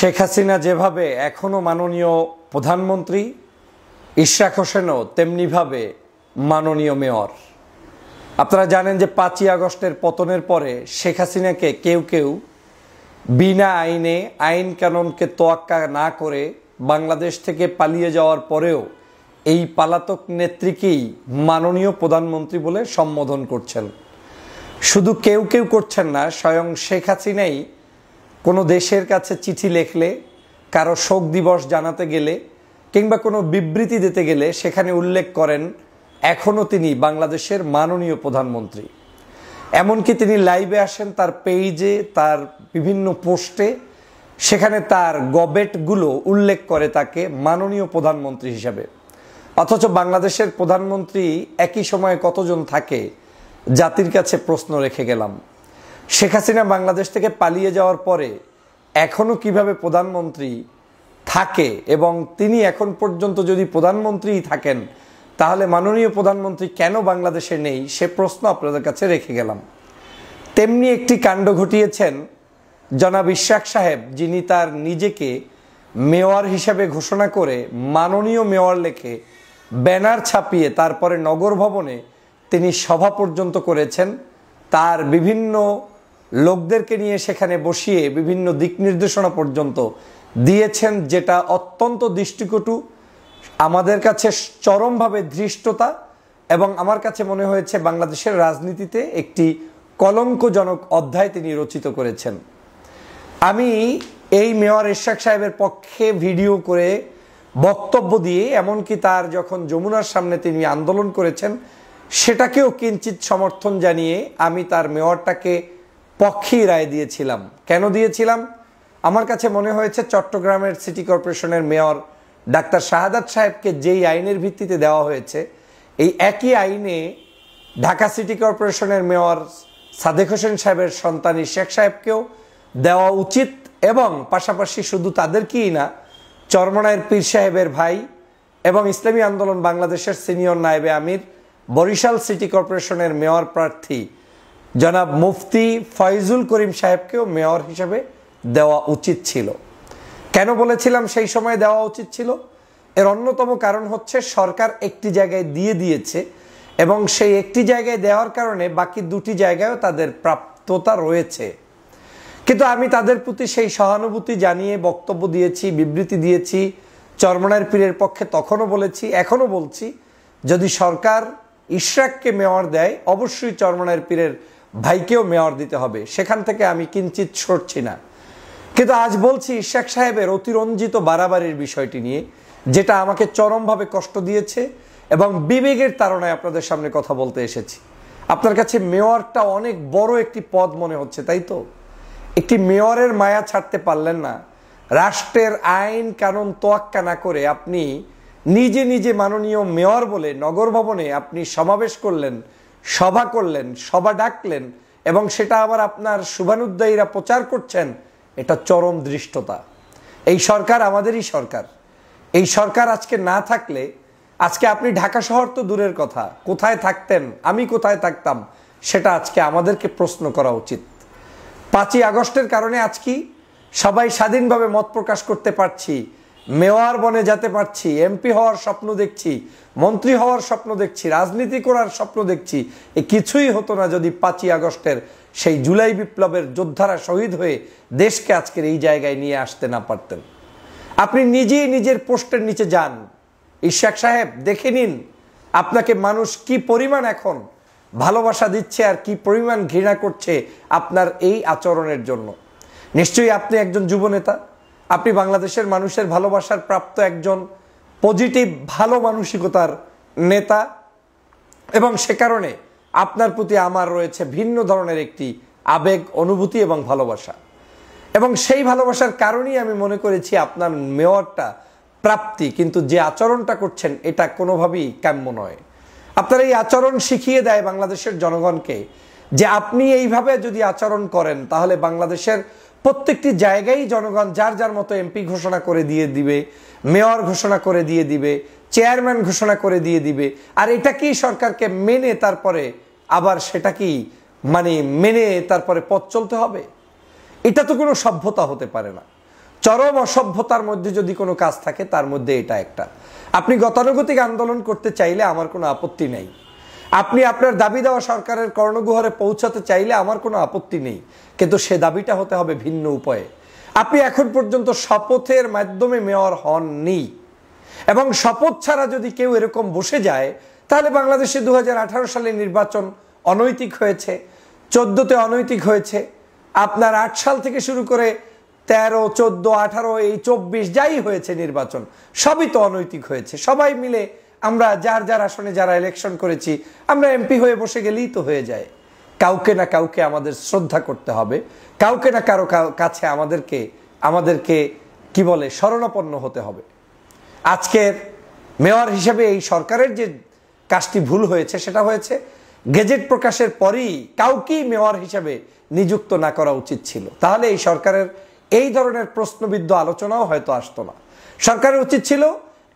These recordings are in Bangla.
শেখ হাসিনা যেভাবে এখনও মাননীয় প্রধানমন্ত্রী, ইশরাক হোসেনও তেমনিভাবে মাননীয় মেয়র। আপনারা জানেন যে 5ই আগস্টের পতনের পরে শেখ হাসিনাকে কেউ কেউ বিনা আইনে আইন কানুনকে তোয়াক্কা না করে বাংলাদেশ থেকে পালিয়ে যাওয়ার পরেও এই পলাতক নেত্রীকেই মাননীয় প্রধানমন্ত্রী বলে সম্বোধন করছেন। শুধু কেউ কেউ করছেন না, স্বয়ং শেখ হাসিনাই কোনো দেশের কাছে চিঠি লিখলে, কারো শোক দিবস জানাতে গেলে কিংবা কোনো বিবৃতি দিতে গেলে সেখানে উল্লেখ করেন এখনও তিনি বাংলাদেশের মাননীয় প্রধানমন্ত্রী। এমনকি তিনি লাইভে আসেন তার পেজে, তার বিভিন্ন পোস্টে, সেখানে তার গবেটগুলো উল্লেখ করে তাকে মাননীয় প্রধানমন্ত্রী হিসাবে। অথচ বাংলাদেশের প্রধানমন্ত্রী একই সময়ে কতজন থাকে জাতির কাছে প্রশ্ন রেখে গেলাম। শেখ হাসিনা বাংলাদেশ থেকে পালিয়ে যাওয়ার পরে এখনও কিভাবে প্রধানমন্ত্রী থাকে এবং তিনি এখন পর্যন্ত যদি প্রধানমন্ত্রীই থাকেন তাহলে মাননীয় প্রধানমন্ত্রী কেন বাংলাদেশে নেই, সে প্রশ্ন আপনাদের কাছে রেখে গেলাম। তেমনি একটি কাণ্ড ঘটিয়েছেন জনাব ইশরাক সাহেব, যিনি তার নিজেকে মেয়র হিসাবে ঘোষণা করে মাননীয় মেয়র লেখে ব্যানার ছাপিয়ে তারপরে নগর ভবনে তিনি সভা পর্যন্ত করেছেন। তার বিভিন্ন লোকদেরকে নিয়ে সেখানে বসিয়ে বিভিন্ন দিক নির্দেশনা পর্যন্ত দিয়েছেন, যেটা অত্যন্ত দৃষ্টিকটু, আমাদের কাছে চরমভাবে ধৃষ্টতা এবং আমার কাছে মনে হয়েছে বাংলাদেশের রাজনীতিতে একটি কলঙ্কজনক অধ্যায় তিনি রচিত করেছেন। আমি এই মেয়র ইশরাক সাহেবের পক্ষে ভিডিও করে বক্তব্য দিয়ে, এমনকি তার যখন যমুনার সামনে তিনি আন্দোলন করেছেন সেটাকেও কিঞ্চিত সমর্থন জানিয়ে আমি তার মেয়রটাকে পক্ষেই রায় দিয়েছিলাম। কেন দিয়েছিলাম? আমার কাছে মনে হয়েছে চট্টগ্রামের সিটি কর্পোরেশনের মেয়র ডাক্তার শাহাদাত সাহেবকে যেই আইনের ভিত্তিতে দেওয়া হয়েছে, এই একই আইনে ঢাকা সিটি কর্পোরেশনের মেয়র সাদেক হোসেন সাহেবের সন্তান ইশরাক সাহেবকেও দেওয়া উচিত। এবং পাশাপাশি শুধু তাদেরকেই না, চরমনায়ের পীর সাহেবের ভাই এবং ইসলামী আন্দোলন বাংলাদেশের সিনিয়র নায়েবে আমির, বরিশাল সিটি কর্পোরেশনের মেয়র প্রার্থী জনাব মুফতি ফয়জুল করিম সাহেবকেও মেয়র হিসেবে দেওয়া উচিত ছিল। কেন বলেছিলাম সেই সময় দেওয়া উচিত ছিল? এর অন্যতম কারণ হচ্ছে সরকার একটি জায়গায় দিয়ে দিয়েছে এবং সেই একটি জায়গায় দেওয়ার কারণে বাকি দুটি জায়গায়ও তাদের প্রাপ্যতা রয়েছে। কিন্তু আমি তাদের প্রতি সেই সহানুভূতি জানিয়ে বক্তব্য দিয়েছি, বিবৃতি দিয়েছি, চরমনায়ের পীরের পক্ষে তখনও বলেছি, এখনও বলছি, যদি সরকার ইশরাককে মেয়র দেয় অবশ্যই চরমনায়ের পীরের ভাইকেও মেয়র দিতে হবে, সেখান থেকে আমি কিঞ্চিত সরছি না। কিন্তু আজ বলছি ইশরাক সাহেবের অতিরঞ্জিত বাড়াবাড়ির বিষয়টি নিয়ে, যেটা আমাকে চরমভাবে কষ্ট দিয়েছে এবং বিবেকের তাড়নায় আপনাদের সামনে কথা বলতে এসেছি। আপনার কাছে মেয়রটা অনেক বড় একটি পদ মনে হচ্ছে, তাই তো? একটি মেয়রের মায়া ছাড়তে পারলেন না। রাষ্ট্রের আইন কানুন তোয়াক্কা না করে আপনি নিজে নিজে মাননীয় মেয়র বলে নগর ভবনে আপনি সমাবেশ করলেন, সভা করলেন, সভা ডাকলেন এবং সেটা আবার আপনার শুভানুদ্দায়ীরা প্রচার করছেন। এটা চরম ধৃষ্টতা। এই সরকার আমাদেরই সরকার। এই সরকার আজকে না থাকলে, আজকে আপনি ঢাকা শহর তো দূরের কথা, কোথায় থাকতেন, আমি কোথায় থাকতাম, সেটা আজকে আমাদেরকে প্রশ্ন করা উচিত। 5ই আগস্টের কারণে আজকে সবাই স্বাধীনভাবে মত প্রকাশ করতে পারছি, মেয়র বনে যেতে পারছি, এমপি হওয়ার স্বপ্ন দেখছি, মন্ত্রী হওয়ার স্বপ্ন দেখছি, রাজনীতি করার স্বপ্ন দেখছি। এ কিছুই হতো না যদি 5ই আগস্টের সেই জুলাই বিপ্লবের যোদ্ধারা শহীদ হয়ে দেশকে আজকের এই জায়গায় নিয়ে আসতে না পারতেন। আপনি নিজেই নিজের পোস্টের নিচে যান, ইশরাক সাহেব, দেখে নিন আপনাকে মানুষ কি পরিমাণ এখন ভালোবাসা দিচ্ছে আর কি পরিমাণ ঘৃণা করছে আপনার এই আচরণের জন্য। নিশ্চয়ই আপনি একজন যুবনেতা, আপনি বাংলাদেশের মানুষের ভালোবাসার প্রাপ্ত একজন পজিটিভ ভালো মানসিকতার নেতা এবং সে কারণে আপনার প্রতি আমার রয়েছে ভিন্ন ধরনের একটি আবেগ, অনুভূতি এবং ভালোবাসা। এবং সেই ভালোবাসার কারণেই আমি মনে করেছি আপনার মেয়রটা প্রাপ্তি। কিন্তু যে আচরণটা করছেন এটা কোনোভাবেই কাম্য নয়। আপনার এই আচরণ শিখিয়ে দেয় বাংলাদেশের জনগণকে যে আপনি এইভাবে যদি আচরণ করেন তাহলে বাংলাদেশের প্রত্যেকটি জায়গায় জনগণ যার যার মতো এমপি ঘোষণা করে দিয়ে দিবে, মেয়র ঘোষণা করে দিয়ে দিবে, চেয়ারম্যান ঘোষণা করে দিয়ে দিবে। আর এটা কি সরকারকে মেনে তারপরে আবার সেটা কি মেনে তারপরে পথ চলতে হবে? এটা তো কোনো সভ্যতা হতে পারে না। চরম অসভ্যতার মধ্যে যদি কোনো কাজ থাকে তার মধ্যে এটা একটা। আপনি গতানুগতিক আন্দোলন করতে চাইলে আমার কোনো আপত্তি নেই, আপনি আপনার দাবি দেওয়া সরকারের কর্ণগহরে পৌঁছাতে চাইলে আমার কোনো আপত্তি নেই, কিন্তু সে দাবিটা হতে হবে ভিন্ন উপায়ে। আপনি এখন পর্যন্ত শপথের মাধ্যমে মেয়র হননি, এবং শপথ ছাড়া যদি কেউ এরকম বসে যায় তাহলে বাংলাদেশে 2018 সালের নির্বাচন অনৈতিক হয়েছে, 14তে অনৈতিক হয়েছে, আপনার 8 সাল থেকে শুরু করে 13, 14, 18, এই 24 যাই হয়েছে নির্বাচন সবই তো অনৈতিক হয়েছে। সবাই মিলে আমরা যার যার আসনে যারা ইলেকশন করেছি আমরা এমপি হয়ে বসে গেলেই তো হয়ে যায়। কাউকে না কাউকে আমাদের শ্রদ্ধা করতে হবে, কাউকে না কারো কাছে আমাদেরকে কি বলে শরণাপন্ন হতে হবে। আজকের মেয়র হিসেবে এই সরকারের যে কাজটি ভুল হয়েছে সেটা হয়েছে গেজেট প্রকাশের পরই কাউকেই মেয়র হিসেবে নিযুক্ত না করা উচিত ছিল, তাহলে এই সরকারের এই ধরনের প্রশ্নবিদ্ধ আলোচনাও হয়তো আসতো না। সরকারের উচিত ছিল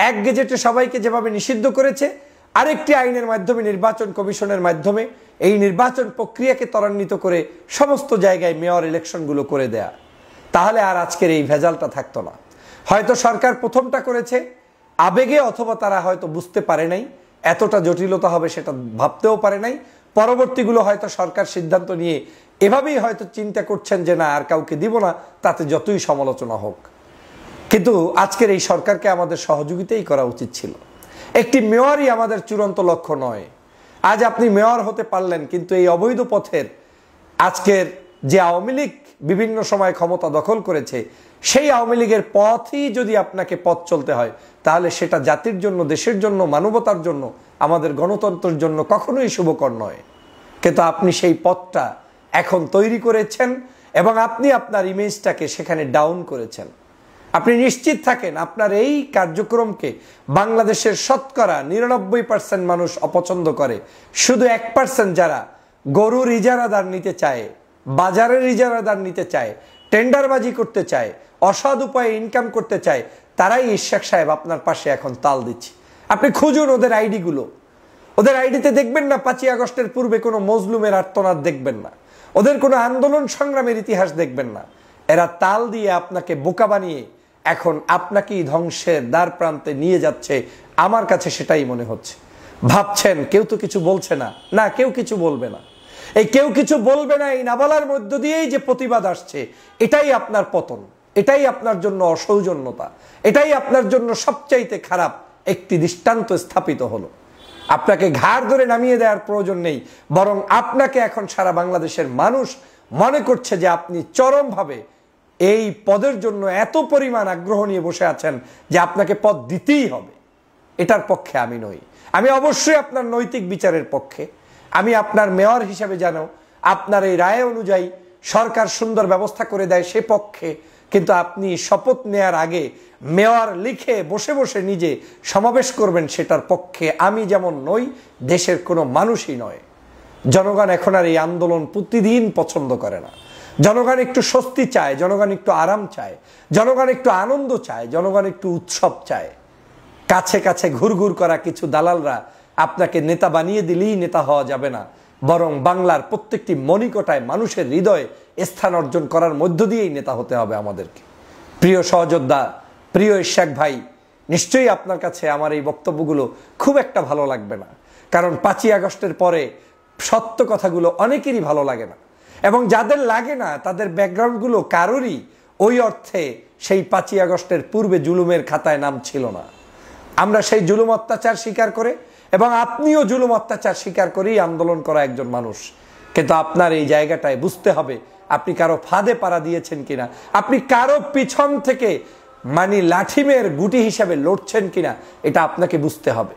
এক গেজেটে সবাইকে যেভাবে নিষিদ্ধ করেছে আরেকটি আইনের মাধ্যমে, নির্বাচন কমিশনের মাধ্যমে এই নির্বাচন প্রক্রিয়াকে ত্বরান্বিত করে সমস্ত জায়গায় মেয়র ইলেকশনগুলো করে দেয়া, তাহলে আর আজকের এই ভেজালটা থাকতো না। হয়তো সরকার প্রথমটা করেছে আবেগে, অথবা তারা হয়তো বুঝতে পারে নাই এতটা জটিলতা হবে সেটা ভাবতেও পারে নাই। পরবর্তীগুলো হয়তো সরকার সিদ্ধান্ত নিয়ে এভাবেই হয়তো চিন্তা করছেন যে না আর কাউকে দিব না, তাতে যতই সমালোচনা হোক। কিন্তু আজকের এই সরকারকে আমাদের সহযোগিতাই করা উচিত ছিল। একটি মেয়রই আমাদের চূড়ান্ত লক্ষ্য নয়। আজ আপনি মেয়র হতে পারলেন, কিন্তু এই অবৈধ পথের আজকের যে আওয়ামী লীগ বিভিন্ন সময় ক্ষমতা দখল করেছে সেই আওয়ামী লীগের পথই যদি আপনাকে পথ চলতে হয় তাহলে সেটা জাতির জন্য, দেশের জন্য, মানবতার জন্য, আমাদের গণতন্ত্রের জন্য কখনোই শুভকর নয়। কিন্তু আপনি সেই পথটা এখন তৈরি করেছেন এবং আপনি আপনার ইমেজটাকে সেখানে ডাউন করেছেন। আপনি নিশ্চিত থাকেন আপনার এই কার্যক্রমকে বাংলাদেশের শতকরা 99% মানুষ অপছন্দ করে। শুধু 1% যারা গরুর ইজারাদার নিতে চায়, বাজারের ইজারাদার নিতে চায়, টেন্ডারবাজি করতে চায়, অসৎ উপায়ে ইনকাম করতে চায়, তারাই ইশাক সাহেব আপনার পাশে এখন তাল দিচ্ছে। আপনি খুঁজুন ওদের আইডিগুলো, ওদের আইডিতে দেখবেন না 5ই আগস্টের পূর্বে কোনো মজলুমের আর্তনাদ দেখবেন না, ওদের কোনো আন্দোলন সংগ্রামের ইতিহাস দেখবেন না। এরা তাল দিয়ে আপনাকে বোকা বানিয়ে এখন আপনাকেই ধ্বংসের দ্বার প্রান্তে নিয়ে যাচ্ছে। আমার কাছে সেটাই মনে হচ্ছে। ভাবছেন কেউ তো কিছু বলছে না, না কেউ কিছু বলবে না। এই কেউ কিছু বলবে না এই না বলার মধ্য দিয়েই যে প্রতিবাদ আসছে, এটাই আপনার পতন, এটাই আপনার জন্য অসৌজন্যতা, এটাই আপনার জন্য সবচাইতে খারাপ একটি দৃষ্টান্ত স্থাপিত হলো। আপনাকে ঘাড় ধরে নামিয়ে দেওয়ার প্রয়োজন নেই, বরং আপনাকে এখন সারা বাংলাদেশের মানুষ মনে করছে যে আপনি চরমভাবে এই পদের জন্য এত পরিমাণ আগ্রহ নিয়ে বসে আছেন যে আপনাকে পদ দিতেই হবে। এটার পক্ষে আমি নই। আমি অবশ্যই আপনার নৈতিক বিচারের পক্ষে। আমি আপনার মেয়র হিসেবে যেন আপনার এই রায় অনুযায়ী সরকার সুন্দর ব্যবস্থা করে দেয় সে পক্ষে, কিন্তু আপনি শপথ নেয়ার আগে মেয়র লিখে বসে বসে নিজে সমাবেশ করবেন সেটার পক্ষে আমি যেমন নই, দেশের কোনো মানুষই নয়। জনগণ এখন আর এই আন্দোলন প্রতিদিন পছন্দ করে না। জনগণ একটু স্বস্তি চায়, জনগণ একটু আরাম চায়, জনগণ একটু আনন্দ চায়, জনগণ একটু উৎসব চায়। কাছে কাছে ঘুরঘুর করা কিছু দালালরা আপনাকে নেতা বানিয়ে দিলেই নেতা হওয়া যাবে না, বরং বাংলার প্রত্যেকটি মণিকোটায় মানুষের হৃদয়ে স্থান অর্জন করার মধ্য দিয়েই নেতা হতে হবে আমাদেরকে। প্রিয় সহযোদ্ধা, প্রিয় ইশাক ভাই, নিশ্চয়ই আপনার কাছে আমার এই বক্তব্যগুলো খুব একটা ভালো লাগবে না, কারণ 5ই আগস্টের পরে সত্য কথাগুলো অনেকেরই ভালো লাগে না, এবং যাদের লাগে না তাদের ব্যাকগ্রাউন্ডগুলো কারোরই ওই অর্থে সেই 5ই আগস্টের পূর্বে জুলুমের খাতায় নাম ছিল না। আমরা সেই জুলুম অত্যাচার স্বীকার করে, এবং আপনিও জুলুম অত্যাচার স্বীকার করেই আন্দোলন করা একজন মানুষ। কিন্তু আপনার এই জায়গাটায় বুঝতে হবে আপনি কারো ফাঁদে পাড়া দিয়েছেন কিনা, আপনি কারো পিছন থেকে লাঠিমের গুটি হিসাবে লড়ছেন কিনা, এটা আপনাকে বুঝতে হবে।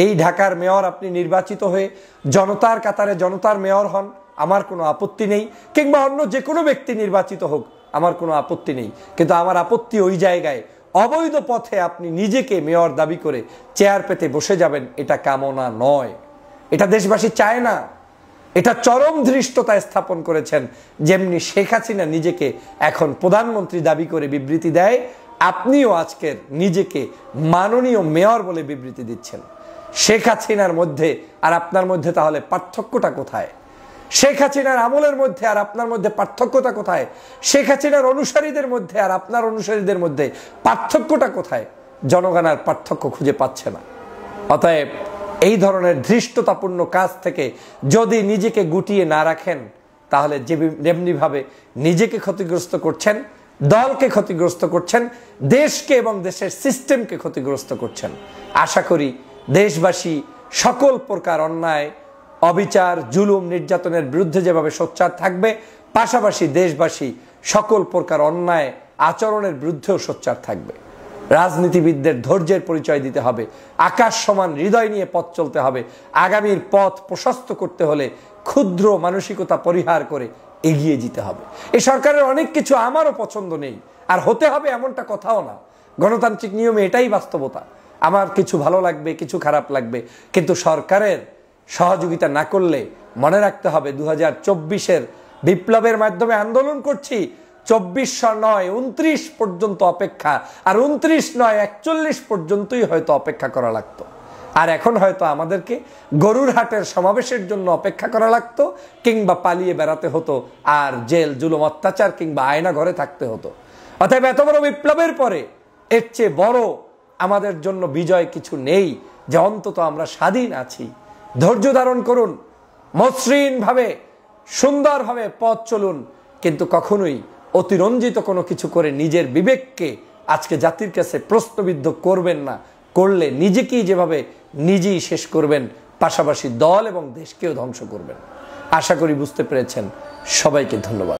এই ঢাকার মেয়র আপনি নির্বাচিত হয়ে জনতার কাতারে জনতার মেয়র হন, আমার কোনো আপত্তি নেই, কিংবা অন্য যে কোনো ব্যক্তি নির্বাচিত হোক আমার কোনো আপত্তি নেই। কিন্তু আমার আপত্তি ওই জায়গায় অবৈধ পথে আপনি নিজেকে মেয়র দাবি করে চেয়ার পেতে বসে যাবেন, এটা কামনা নয়, এটা দেশবাসী চায় না। এটা চরম ধৃষ্টতায় স্থাপন করেছেন। যেমনি শেখ হাসিনা নিজেকে এখন প্রধানমন্ত্রী দাবি করে বিবৃতি দেয়, আপনিও আজকের নিজেকে মাননীয় মেয়র বলে বিবৃতি দিচ্ছেন। শেখ হাসিনার মধ্যে আর আপনার মধ্যে তাহলে পার্থক্যটা কোথায়? শেখ হাসিনার আমলের মধ্যে আর আপনার মধ্যে পার্থক্যটা কোথায়? শেখ হাসিনার অনুসারীদের মধ্যে আর আপনার অনুসারীদের মধ্যে পার্থক্যটা কোথায়? জনগণ আর পার্থক্য খুঁজে পাচ্ছে না। অতএব এই ধরনের ধৃষ্টতাপূর্ণ কাজ থেকে যদি নিজেকে গুটিয়ে না রাখেন, তাহলে যেমনিভাবে নিজেকে ক্ষতিগ্রস্ত করছেন, দলকে ক্ষতিগ্রস্ত করছেন, দেশকে এবং দেশের সিস্টেমকে ক্ষতিগ্রস্ত করছেন। আশা করি দেশবাসী সকল প্রকার অন্যায়, অবিচার, জুলুম, নির্যাতনের বিরুদ্ধে যেভাবে সোচ্চার থাকবে, পাশাপাশি দেশবাসী সকল প্রকার অন্যায় আচরণের বিরুদ্ধেও সোচ্চার থাকবে। রাজনীতিবিদদের ধৈর্যের পরিচয় দিতে হবে, আকাশ সমান হৃদয় নিয়ে পথ চলতে হবে। আগামীর পথ প্রশস্ত করতে হলে ক্ষুদ্র মানসিকতা পরিহার করে এগিয়ে যেতে হবে। এই সরকারের অনেক কিছু আমারও পছন্দ নেই, আর হতে হবে এমনটা কথাও না। গণতান্ত্রিক নিয়মে এটাই বাস্তবতা। আমার কিছু ভালো লাগবে, কিছু খারাপ লাগবে, কিন্তু সরকারের সহযোগিতা না করলে মনে রাখতে হবে 2024-এর বিপ্লবের মাধ্যমে আন্দোলন করছি। 2400 নয় 29 পর্যন্ত অপেক্ষা, আর 29 নয় 41 পর্যন্তই হয়তো অপেক্ষা করা লাগতো। আর এখন হয়তো আমাদেরকে গরুর হাটের সমাবেশের জন্য অপেক্ষা করা লাগতো, কিংবা পালিয়ে বেড়াতে হতো, আর জেল, জুলুম, অত্যাচার কিংবা আয়না ঘরে থাকতে হতো। অতএব এত বড় বিপ্লবের পরে এর চেয়ে বড় আমাদের জন্য বিজয় কিছু নেই, যে অন্তত আমরা স্বাধীন আছি। ধৈর্য ধারণ করুন, মসৃণভাবে সুন্দরভাবে পথ চলুন, কিন্তু কখনোই অতিরঞ্জিত কোনো কিছু করে নিজের বিবেককে আজকে জাতির কাছে প্রশ্নবিদ্ধ করবেন না। করলে নিজেকেই যেভাবে নিজেই শেষ করবেন, পাশাপাশি দল এবং দেশকেও ধ্বংস করবেন। আশা করি বুঝতে পেরেছেন। সবাইকে ধন্যবাদ।